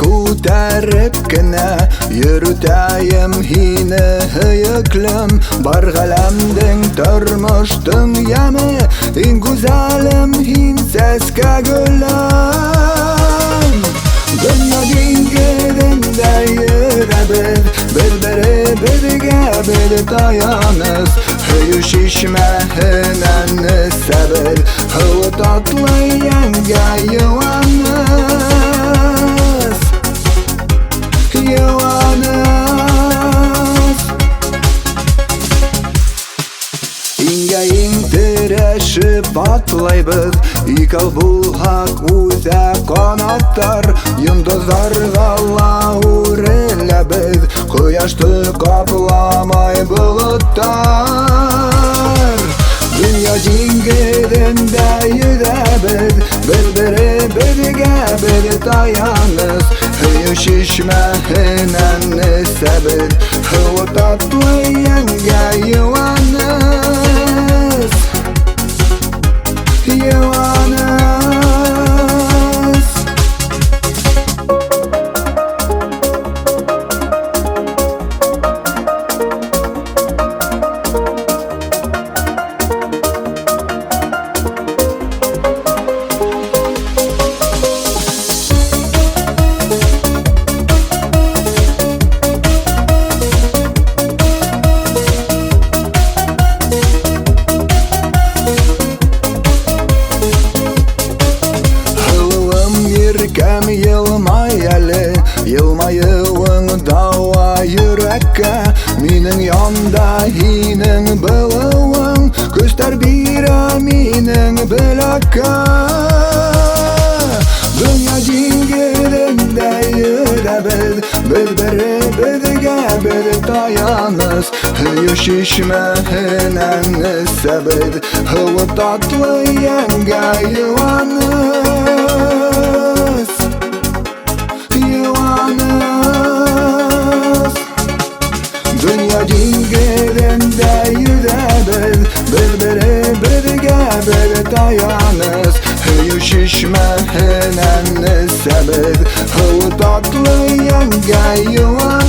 ko'tarib kina yürütayim hini hıyıklım bargalamding turmushding yami eng go'zalim hinsiz gulum dunyo dengizida yurabid bir-biriga bir tayanız Hüyü şişmehinden sabır Hıvı tatlı yenge yuvanız Yuvanız İnge intireşip atlaybız İkal bulhak uze kanatlar Yıldızlarga uğrelebid Quyoshni qoplamay bulutlar Dünya dengizida yurabid bir-biriga bir tayanız Hüyü şişmehinden sabır Hıvı tatlı yenge yuvanız Yuvanız Yirkem yılmayali Yılmayıvın dava yürekke Minin yanda hinin bılıvın Göster bira minin bilakka Dünya dengizinde yürabid Bir-biriga bir tayanız Hüyü şişmehinden sabır Hıvı tatlı yenge yuvanız Yuvanız Dünya dengizinde yürabid Bir-biriga bir tayanız Hüyü şişmehinden sabır Hıvı tatlı yenge yuvanız